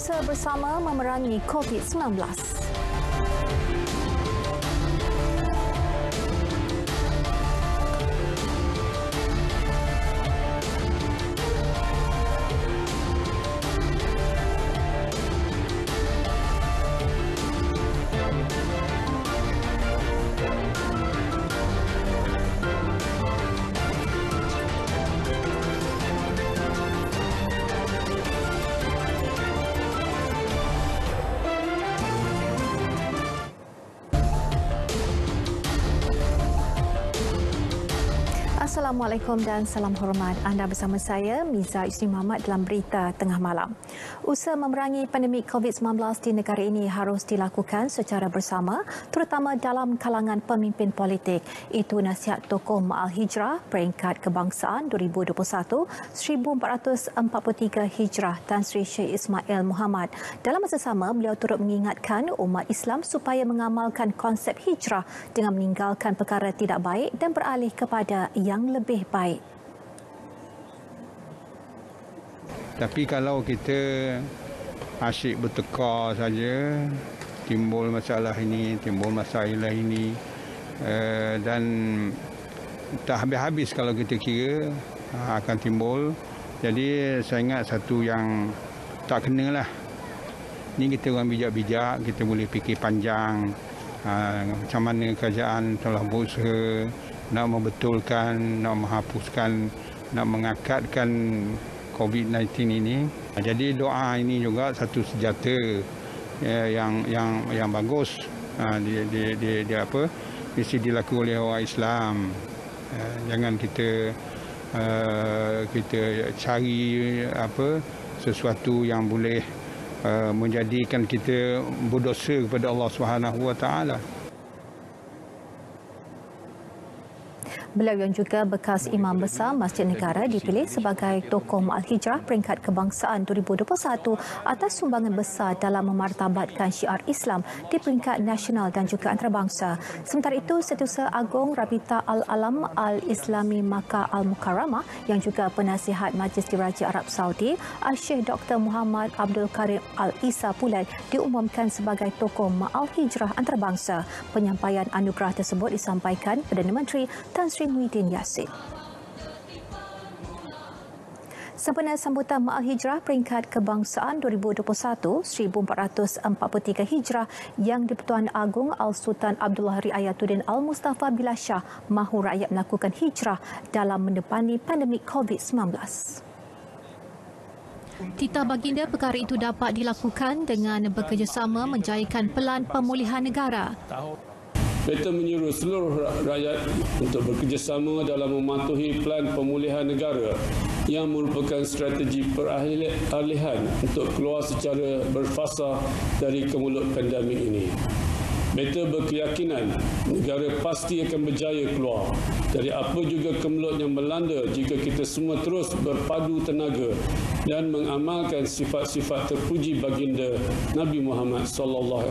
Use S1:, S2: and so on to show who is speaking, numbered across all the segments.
S1: Usaha bersama memerangi COVID-19. Assalamualaikum dan salam hormat. Anda bersama saya, Miza Isri Muhammad dalam Berita Tengah Malam. Usaha memerangi pandemik COVID-19 di negara ini harus dilakukan secara bersama, terutama dalam kalangan pemimpin politik. Itu nasihat tokoh Ma'al Hijrah Peringkat Kebangsaan 2021 1443 Hijrah Tan Sri Syekh Ismail Muhammad. Dalam masa sama, beliau turut mengingatkan umat Islam supaya mengamalkan konsep hijrah dengan meninggalkan perkara tidak baik dan beralih kepada yang lebih baik.
S2: Tapi kalau kita asyik bertekar saja, timbul masalah ini, timbul masalah ini, dan tak habis-habis kalau kita kira akan timbul. Jadi saya ingat satu yang tak kenalah. Ini kita orang bijak-bijak, kita boleh fikir panjang macam mana kerajaan telah berusaha nak membetulkan, nak menghapuskan, nak mengakatkan COVID-19 ini. Jadi doa ini juga satu senjata yang bagus mesti dilakukan oleh orang Islam. Jangan kita cari sesuatu yang boleh menjadikan kita berdosa kepada Allah Subhanahu Wa Taala.
S1: Beliau yang juga bekas Imam Besar Masjid Negara dipilih sebagai tokoh Ma'al Hijrah Peringkat Kebangsaan 2021 atas sumbangan besar dalam memartabatkan syiar Islam di peringkat nasional dan juga antarabangsa. Sementara itu, Setiausaha Agung Rabita Al-Alam Al-Islami Makkah Al-Mukarramah yang juga penasihat Majlis Diraja Arab Saudi, Al-Syekh Dr. Muhammad Abdul Karim Al-Isa Pulai diumumkan sebagai tokoh Ma'al Hijrah antarabangsa. Penyampaian anugerah tersebut disampaikan Perdana Menteri Tan Sri Muhyiddin Yassin. Sempena sambutan Ma'al Hijrah Peringkat Kebangsaan 2021 1443 Hijrah yang di-Pertuan Agong Al-Sultan Abdullah Riayatuddin Al-Mustafa Billah Shah mahu rakyat melakukan hijrah dalam mendepani pandemik COVID-19. Titah baginda perkara itu dapat dilakukan dengan bekerjasama menjayakan pelan pemulihan negara.
S3: Beta menyuruh seluruh rakyat untuk bekerjasama dalam mematuhi plan pemulihan negara yang merupakan strategi peralihan untuk keluar secara berfasa dari kemulut pandemik ini. Beta berkeyakinan negara pasti akan berjaya keluar dari apa juga kemelut yang melanda jika kita semua terus berpadu tenaga dan mengamalkan sifat-sifat terpuji baginda Nabi Muhammad SAW.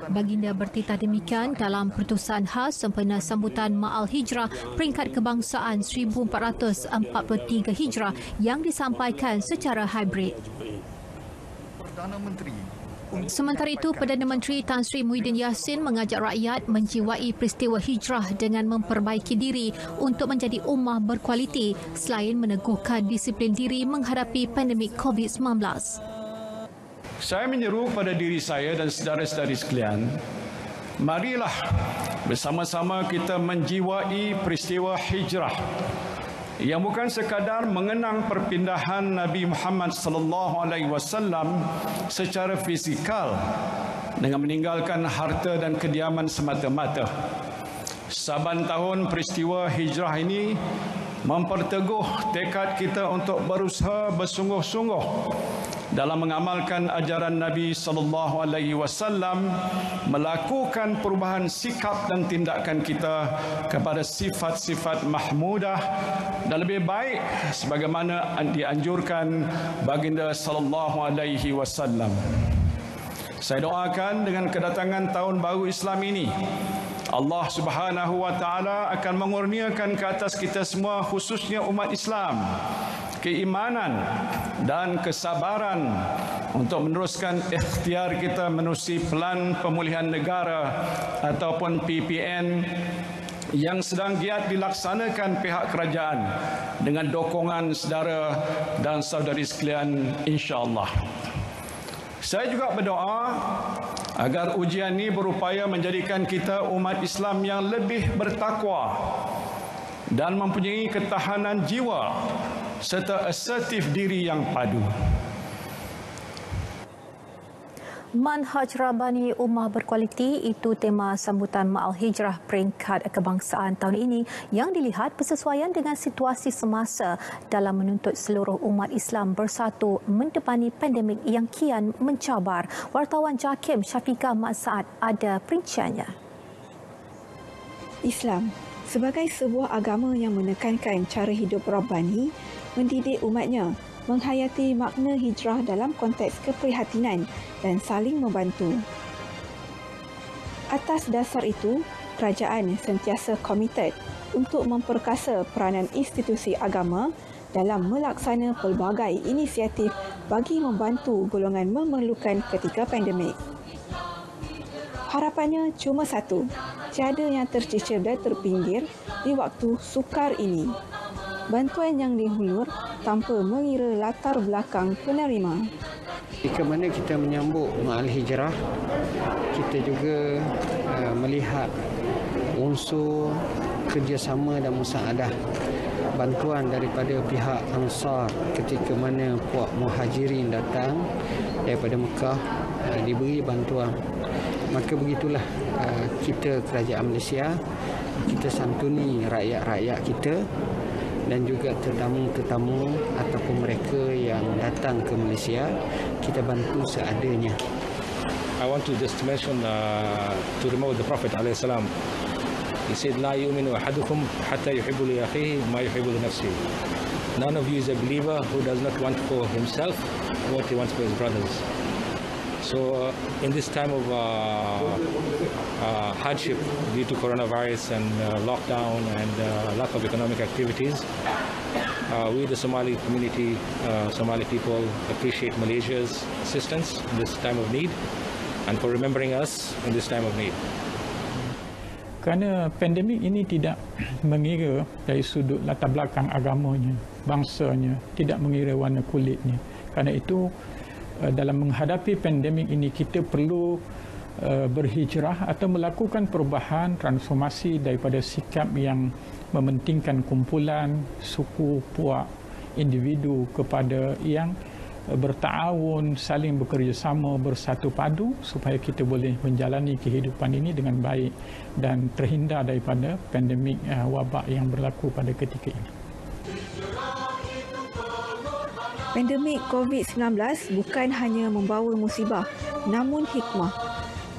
S1: Baginda bertitah demikian dalam pertusan khas sempena sambutan Ma'al Hijrah Peringkat Kebangsaan 1443 Hijrah yang disampaikan secara hybrid. Sementara itu, Perdana Menteri Tan Sri Muhyiddin Yassin mengajak rakyat menjiwai peristiwa hijrah dengan memperbaiki diri untuk menjadi ummah berkualiti selain meneguhkan disiplin diri menghadapi pandemik COVID-19.
S4: Saya menyeru pada diri saya dan saudara-saudari sekalian, marilah bersama-sama kita menjiwai peristiwa hijrah yang bukan sekadar mengenang perpindahan Nabi Muhammad sallallahu alaihi wasallam secara fizikal dengan meninggalkan harta dan kediaman semata-mata. Saban tahun peristiwa hijrah ini memperteguh tekad kita untuk berusaha bersungguh-sungguh dalam mengamalkan ajaran Nabi sallallahu alaihi wasallam, melakukan perubahan sikap dan tindakan kita kepada sifat-sifat mahmudah dan lebih baik sebagaimana dianjurkan baginda sallallahu alaihi wasallam. Saya doakan dengan kedatangan tahun baru Islam ini, Allah Subhanahu wa taala akan mengurniakan ke atas kita semua, khususnya umat Islam, keimanan dan kesabaran untuk meneruskan ikhtiar kita menerusi Pelan Pemulihan Negara ataupun PPN yang sedang giat dilaksanakan pihak kerajaan dengan dokongan saudara dan saudari sekalian, insya-Allah. Saya juga berdoa agar ujian ini berupaya menjadikan kita umat Islam yang lebih bertakwa dan mempunyai ketahanan jiwa serta asertif diri yang padu.
S1: Manhaj Rabbani Ummah Berkualiti, itu tema sambutan Ma'al Hijrah Peringkat Kebangsaan tahun ini yang dilihat bersesuaian dengan situasi semasa dalam menuntut seluruh umat Islam bersatu mendepani pandemik yang kian mencabar. Wartawan JAKIM Syafiqah Mat Saad ada perinciannya.
S5: Islam sebagai sebuah agama yang menekankan cara hidup Rabbani, mendidik umatnya menghayati makna hijrah dalam konteks keprihatinan dan saling membantu. Atas dasar itu, kerajaan sentiasa komited untuk memperkasa peranan institusi agama dalam melaksana pelbagai inisiatif bagi membantu golongan memerlukan ketika pandemik. Harapannya cuma satu, tiada yang tercicir dan terpinggir di waktu sukar ini. Bantuan yang dihulur tanpa mengira latar belakang penerima.
S6: Jika mana kita menyambut Ma'al Hijrah, kita juga melihat unsur kerjasama dan musaadah bantuan daripada pihak Ansar ketika mana puak Muhajirin datang daripada Mekah diberi bantuan. Maka begitulah kita kerajaan Malaysia, kita santuni rakyat-rakyat kita dan juga tetamu-tetamu ataupun mereka yang datang ke Malaysia, kita bantu seadanya.
S7: I want to just mention to remember the Prophet ﷺ. He said, "La yu'minu ahadukum hatta yuhibbu li akhihi ma yuhibbu li nafsihi." None of you is a believer who does not want for himself what he wants for his brothers. So in this time of hardship due to coronavirus and lockdown and lack of economic activities, we the Somali community, Somali people appreciate Malaysia's assistance in this time of need and for remembering us in this time of need.
S8: Kerana pandemik ini tidak mengira dari sudut latar belakang agamanya, bangsanya, tidak mengira warna kulitnya. Kerana itu dalam menghadapi pandemik ini kita perlu berhijrah atau melakukan perubahan transformasi daripada sikap yang mementingkan kumpulan, suku, puak, individu kepada yang bertaawun, saling bekerjasama, bersatu padu supaya kita boleh menjalani kehidupan ini dengan baik dan terhindar daripada pandemik wabak yang berlaku pada ketika ini.
S5: Pandemik COVID-19 bukan hanya membawa musibah, namun hikmah.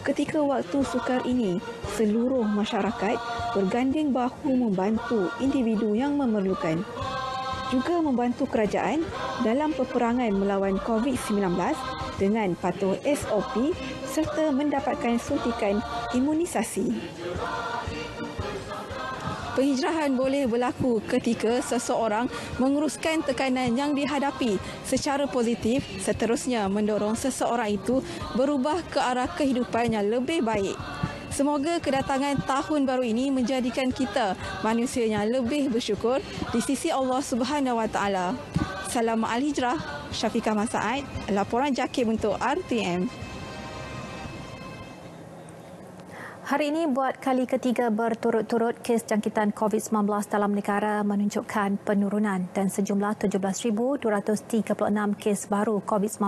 S5: Ketika waktu sukar ini, seluruh masyarakat berganding bahu membantu individu yang memerlukan. Juga membantu kerajaan dalam peperangan melawan COVID-19 dengan patuh SOP serta mendapatkan suntikan imunisasi. Penghijrahan boleh berlaku ketika seseorang menguruskan tekanan yang dihadapi secara positif, seterusnya mendorong seseorang itu berubah ke arah kehidupan yang lebih baik. Semoga kedatangan tahun baru ini menjadikan kita manusia yang lebih bersyukur di sisi Allah Subhanahu Wa Taala. Salam Ma'al Hijrah, Syafiqah Mat Saad, laporan JAKIM untuk RTM.
S1: Hari ini buat kali ketiga berturut-turut kes jangkitan COVID-19 dalam negara menunjukkan penurunan dan sejumlah 17,236 kes baru COVID-19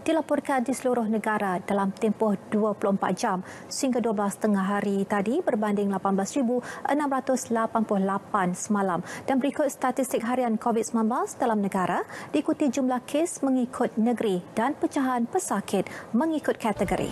S1: dilaporkan di seluruh negara dalam tempoh 24 jam sehingga 12 tengah hari tadi berbanding 18,688 semalam. Dan berikut statistik harian COVID-19 dalam negara diikuti jumlah kes mengikut negeri dan pecahan pesakit mengikut kategori.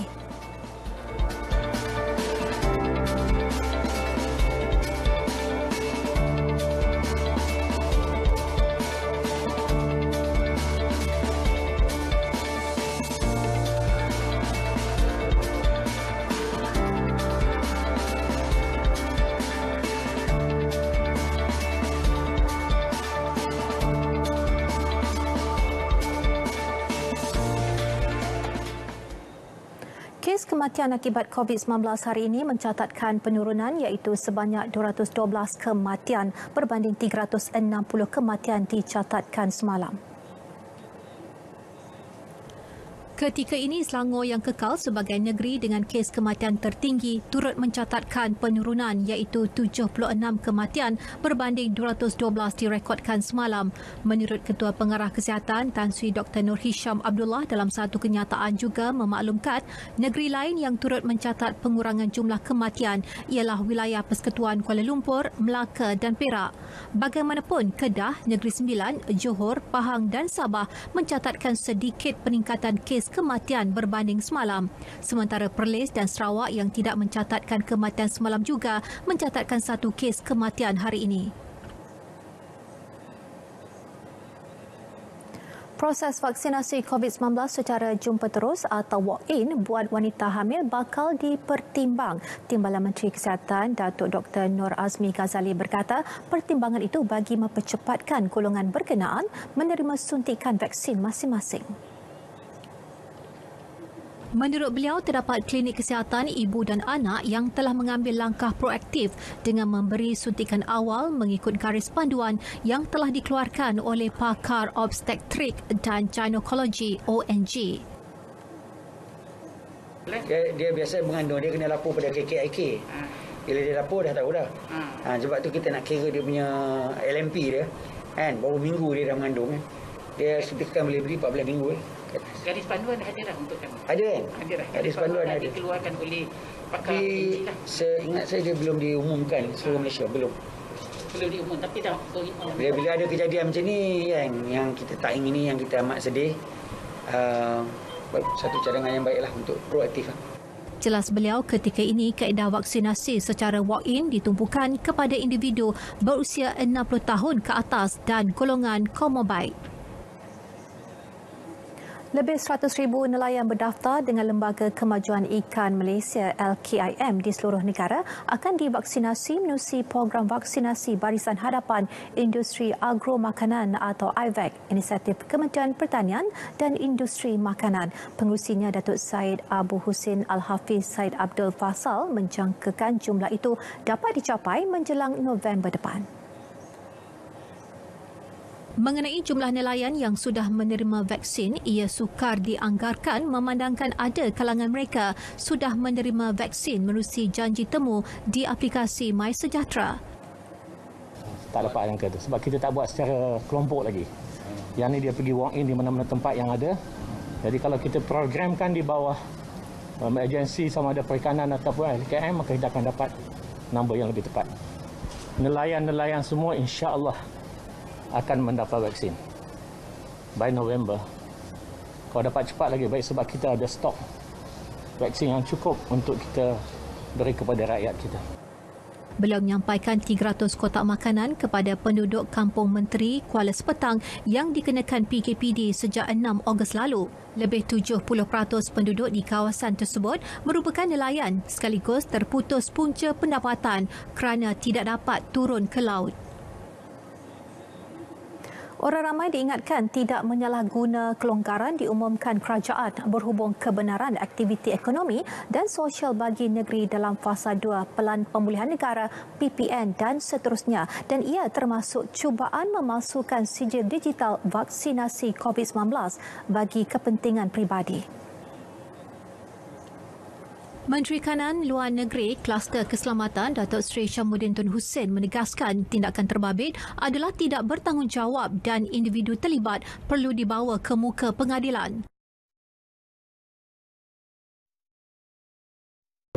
S1: kematian akibat COVID-19 hari ini mencatatkan penurunan iaitu sebanyak 212 kematian berbanding 360 kematian dicatatkan semalam. Ketika ini, Selangor yang kekal sebagai negeri dengan kes kematian tertinggi turut mencatatkan penurunan iaitu 76 kematian berbanding 212 direkodkan semalam. Menurut Ketua Pengarah Kesihatan Tan Sri Dr. Nur Hisham Abdullah dalam satu kenyataan juga memaklumkan negeri lain yang turut mencatat pengurangan jumlah kematian ialah wilayah Persekutuan Kuala Lumpur, Melaka dan Perak. Bagaimanapun, Kedah, Negeri Sembilan, Johor, Pahang dan Sabah mencatatkan sedikit peningkatan kes kematian berbanding semalam. Sementara Perlis dan Sarawak yang tidak mencatatkan kematian semalam juga mencatatkan satu kes kematian hari ini. Proses vaksinasi COVID-19 secara jumpa terus atau walk-in buat wanita hamil bakal dipertimbang. Timbalan Menteri Kesihatan Datuk Dr. Nur Azmi Ghazali berkata pertimbangan itu bagi mempercepatkan golongan berkenaan menerima suntikan vaksin masing-masing. Menurut beliau, terdapat klinik kesihatan ibu dan anak yang telah mengambil langkah proaktif dengan memberi suntikan awal mengikut garis panduan yang telah dikeluarkan oleh pakar obstetrik dan ginekologi ONG.
S9: Dia biasa mengandung, dia kena lapor pada KKIK. Bila dia lapor dah tahu dah. Sebab tu kita nak kira dia punya LMP dia. Baru minggu dia dah mengandung. Dia suntikan boleh beri 14 minggu.
S10: Garis panduan dah ada dah untuk kami.
S9: Ada kan?
S10: Ada dah.
S9: Garis panduan ada.
S10: Dikeluarkan oleh pakar
S9: ONG lah. Seingat saya dia belum diumumkan seluruh Malaysia. Belum
S10: diumum tapi dah berumum.
S9: Bila ada kejadian macam ni yang kita tak ingini, yang kita amat sedih, satu cadangan yang baiklah untuk proaktif.
S1: Jelas beliau, ketika ini kaedah vaksinasi secara walk-in ditumpukan kepada individu berusia 60 tahun ke atas dan golongan komorbid. Lebih 100,000 nelayan berdaftar dengan Lembaga Kemajuan Ikan Malaysia LKIM di seluruh negara akan divaksinasi menerusi program vaksinasi Barisan Hadapan Industri Agro Makanan atau IVAC, inisiatif Kementerian Pertanian dan Industri Makanan. Pengurusinya Datuk Syed Abu Husin Al-Hafiz Syed Abdul Fasal menjangkakan jumlah itu dapat dicapai menjelang November depan. Mengenai jumlah nelayan yang sudah menerima vaksin, ia sukar dianggarkan memandangkan ada kalangan mereka sudah menerima vaksin menerusi janji temu di aplikasi MySejahtera.
S7: Tak dapat yang kata sebab kita tak buat secara kelompok lagi. Yang ni dia pergi walk in di mana-mana tempat yang ada. Jadi kalau kita programkan di bawah agensi sama ada perikanan ataupun LKM, maka kita akan dapat nombor yang lebih tepat. Nelayan-nelayan semua insya-Allah akan mendapat vaksin by November. Kalau dapat cepat lagi baik sebab kita ada stok vaksin yang cukup untuk kita beri kepada rakyat kita.
S1: Beliau menyampaikan 300 kotak makanan kepada penduduk Kampung Menteri Kuala Sepetang yang dikenakan PKPD sejak 6 Ogos lalu. Lebih 70% penduduk di kawasan tersebut merupakan nelayan sekaligus terputus punca pendapatan kerana tidak dapat turun ke laut. Orang ramai diingatkan tidak menyalahguna kelonggaran diumumkan kerajaan berhubung kebenaran aktiviti ekonomi dan sosial bagi negeri dalam fasa 2 Pelan Pemulihan Negara PPN dan seterusnya, dan ia termasuk cubaan memalsukan sijil digital vaksinasi COVID-19 bagi kepentingan peribadi. Menteri Kanan Luar Negeri Kluster Keselamatan Datuk Seri Syamuddin Tun Hussein menegaskan tindakan terbabit adalah tidak bertanggungjawab dan individu terlibat perlu dibawa ke muka pengadilan.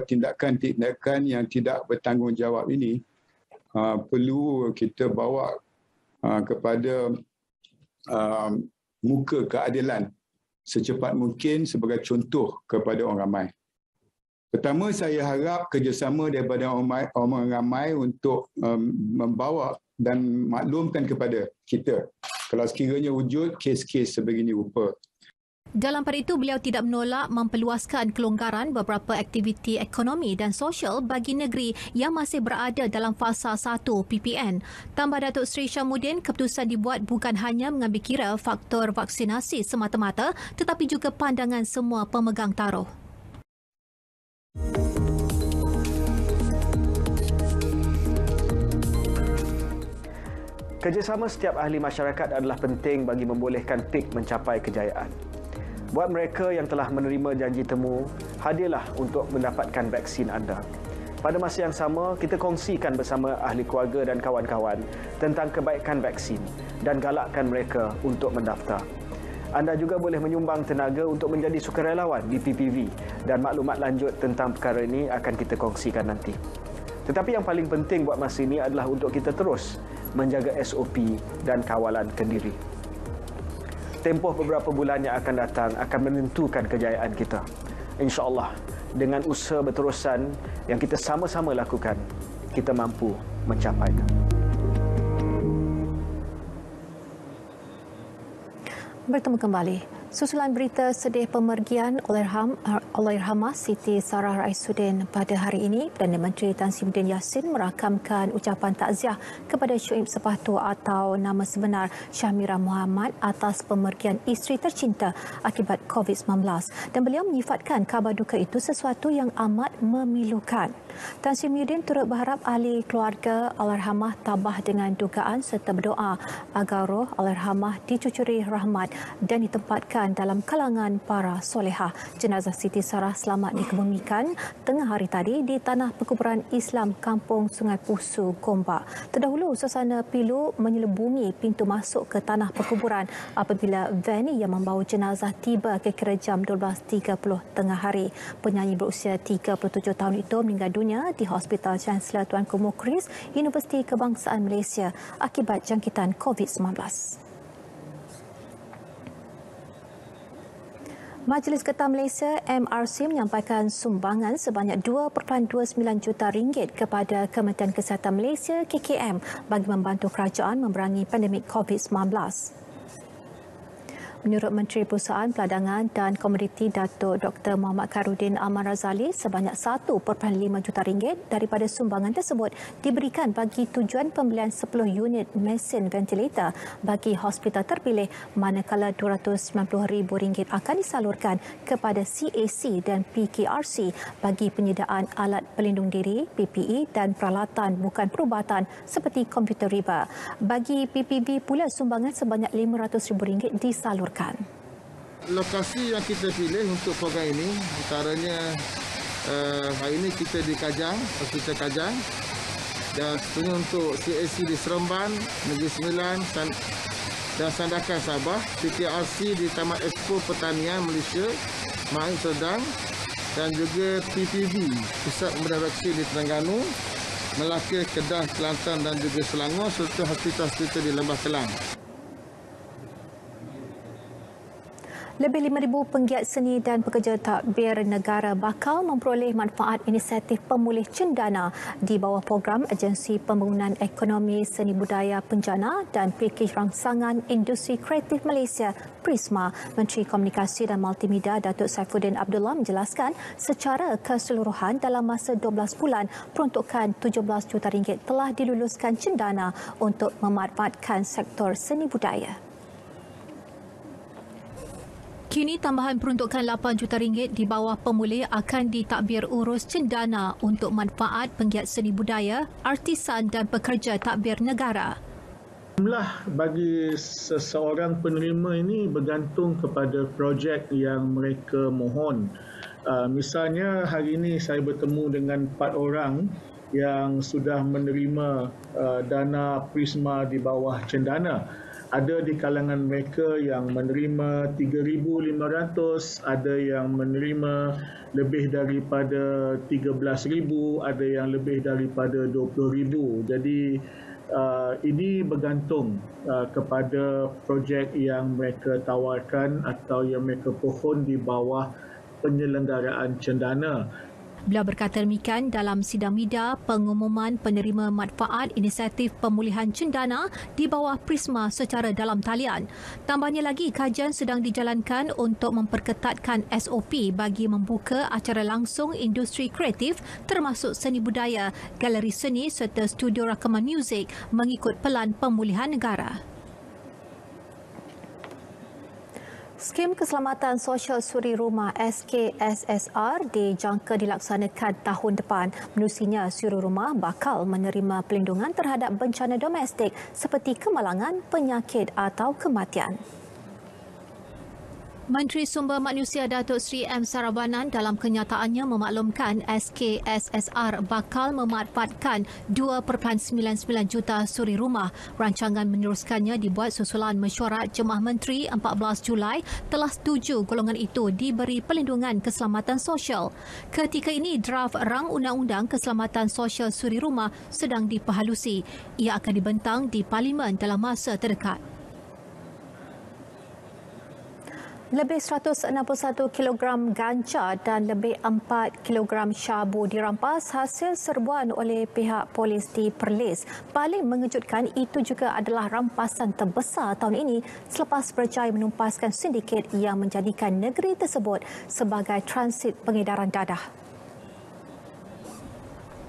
S2: Tindakan-tindakan yang tidak bertanggungjawab ini perlu kita bawa kepada muka keadilan secepat mungkin sebagai contoh kepada orang ramai. Pertama, saya harap kerjasama daripada orang ramai untuk membawa dan maklumkan kepada kita kalau sekiranya wujud kes-kes sebegini rupa.
S1: Dalam pada itu, beliau tidak menolak memperluaskan kelonggaran beberapa aktiviti ekonomi dan sosial bagi negeri yang masih berada dalam fasa 1 PPN. Tambah Datuk Seri Syamuddin, keputusan dibuat bukan hanya mengambil kira faktor vaksinasi semata-mata tetapi juga pandangan semua pemegang taruh.
S11: Kerjasama setiap ahli masyarakat adalah penting bagi membolehkan PIK mencapai kejayaan. Buat mereka yang telah menerima janji temu, hadirlah untuk mendapatkan vaksin anda. Pada masa yang sama, kita kongsikan bersama ahli keluarga dan kawan-kawan tentang kebaikan vaksin dan galakkan mereka untuk mendaftar. Anda juga boleh menyumbang tenaga untuk menjadi sukarelawan di PPV dan maklumat lanjut tentang perkara ini akan kita kongsikan nanti. Tetapi yang paling penting buat masa ini adalah untuk kita terus menjaga SOP dan kawalan kendiri. Tempoh beberapa bulan yang akan datang akan menentukan kejayaan kita. InsyaAllah, dengan usaha berterusan yang kita sama-sama lakukan, kita mampu mencapainya.
S1: Bertemu kembali. Susulan berita sedih pemergian Allahyarhamah Siti Sarah Raisuddin pada hari ini, Perdana Menteri Tan Sri Muhyiddin Yassin merakamkan ucapan takziah kepada Syuib Sepatu atau nama sebenar Syahmira Muhammad atas pemergian isteri tercinta akibat COVID-19 dan beliau menyifatkan khabar duka itu sesuatu yang amat memilukan. Tan Sri Muhyiddin turut berharap ahli keluarga Allahyarhamah tabah dengan dugaan serta berdoa agar roh Allahyarhamah dicucuri rahmat dan ditempatkan dalam kalangan para solehah. Jenazah Siti Sarah selamat dikebumikan tengah hari tadi di tanah perkuburan Islam Kampung Sungai Pusu, Gombak. Terdahulu suasana pilu menyelubungi pintu masuk ke tanah perkuburan apabila van yang membawa jenazah tiba kira-kira jam 12.30 tengah hari. Penyanyi berusia 37 tahun itu meninggal dunia di Hospital Chancellor Tuanku Mukhriz, Universiti Kebangsaan Malaysia akibat jangkitan COVID-19. Majlis Getah Malaysia MRC menyampaikan sumbangan sebanyak 2.29 juta ringgit kepada Kementerian Kesihatan Malaysia KKM bagi membantu kerajaan memerangi pandemik COVID-19. Menurut Menteri Perusahaan, Peladangan dan Komoditi Datuk Dr. Muhammad Khairuddin Aman Razali, sebanyak 1.5 juta ringgit daripada sumbangan tersebut diberikan bagi tujuan pembelian 10 unit mesin ventilator bagi hospital terpilih, manakala RM290,000 akan disalurkan kepada CAC dan PKRC bagi penyediaan alat pelindung diri, PPE dan peralatan bukan perubatan seperti komputer riba. Bagi PPB pula, sumbangan sebanyak RM500,000 disalurkan.
S12: Lokasi yang kita pilih untuk program ini antaranya hari ini kita di Kajang, Hospital Kajang, dan seterusnya untuk CAC di Seremban, Negeri Sembilan dan Sandakan Sabah, PKRC di Taman Expo Pertanian Malaysia, Mahir Sedang, dan juga PPV, Pusat Pemberian Vaksin di Terengganu, Melaka, Kedah, Kelantan dan juga Selangor serta hospital-hospital di Lembah Kelang.
S1: Lebih 5,000 penggiat seni dan pekerja takbir negara bakal memperoleh manfaat inisiatif pemulih cendana di bawah program Agensi Pembangunan Ekonomi Seni Budaya Penjana dan Pakej Rangsangan Industri Kreatif Malaysia Prisma. Menteri Komunikasi dan Multimedia Datuk Saifuddin Abdullah menjelaskan secara keseluruhan dalam masa 12 bulan peruntukan RM17 juta telah diluluskan cendana untuk memanfaatkan sektor seni budaya. Kini tambahan peruntukan RM8 juta di bawah pemulih akan ditadbir urus cendana untuk manfaat penggiat seni budaya, artisan dan pekerja takbir negara.
S8: Jumlah bagi seseorang penerima ini bergantung kepada projek yang mereka mohon. Misalnya hari ini saya bertemu dengan 4 orang yang sudah menerima dana Prisma di bawah cendana. Ada di kalangan mereka yang menerima 3,500, ada yang menerima lebih daripada 13,000, ada yang lebih daripada 20,000. Jadi ini bergantung kepada projek yang mereka tawarkan atau yang mereka pohon di bawah penyelenggaraan cendana.
S1: Beliau berkata demikian dalam sidang media pengumuman penerima manfaat inisiatif pemulihan cendana di bawah Prisma secara dalam talian. Tambahnya lagi, kajian sedang dijalankan untuk memperketatkan SOP bagi membuka acara langsung industri kreatif termasuk seni budaya, galeri seni serta studio rakaman muzik mengikut pelan pemulihan negara. Skim Keselamatan Sosial Suri Rumah SKSSR dijangka dilaksanakan tahun depan. Menerusinya, suri rumah bakal menerima pelindungan terhadap bencana domestik seperti kemalangan, penyakit atau kematian. Menteri Sumber Manusia Datuk Seri M. Sarabanan dalam kenyataannya memaklumkan SKSSR bakal memanfaatkan 2.99 juta suri rumah. Rancangan meneruskannya dibuat susulan mesyuarat Jemaah Menteri 14 Julai telah setuju golongan itu diberi pelindungan keselamatan sosial. Ketika ini, draft Rang Undang-Undang Keselamatan Sosial Suri Rumah sedang diperhalusi. Ia akan dibentang di Parlimen dalam masa terdekat. Lebih 161 kg ganja dan lebih 4 kg syabu dirampas hasil serbuan oleh pihak polis di Perlis. Paling mengejutkan, itu juga adalah rampasan terbesar tahun ini selepas berjaya menumpaskan sindiket yang menjadikan negeri tersebut sebagai transit pengedaran dadah.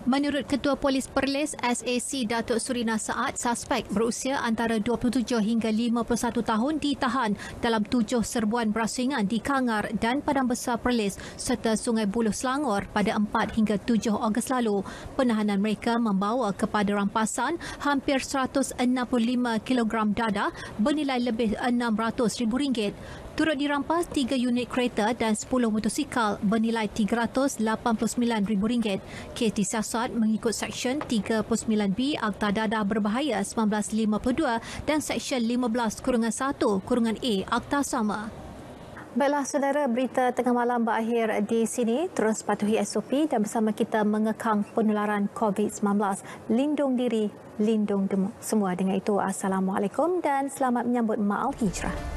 S1: Menurut Ketua Polis Perlis SAC Datuk Surina Saad, suspek berusia antara 27 hingga 51 tahun ditahan dalam 7 serbuan berasingan di Kangar dan Padang Besar Perlis serta Sungai Buloh Selangor pada 4 hingga 7 Ogos lalu. Penahanan mereka membawa kepada rampasan hampir 165 kg dadah bernilai lebih RM600,000. Turut dirampas 3 unit kereta dan 10 motosikal bernilai RM389,000. Kes disiasat mengikut Seksyen 39B Akta Dadah Berbahaya 1952 dan Seksyen 15-1-A Akta sama. Baiklah saudara, berita tengah malam berakhir di sini. Terus patuhi SOP dan bersama kita mengekang penularan COVID-19. Lindung diri, lindung semua. Dengan itu, Assalamualaikum dan selamat menyambut Ma'al Hijrah.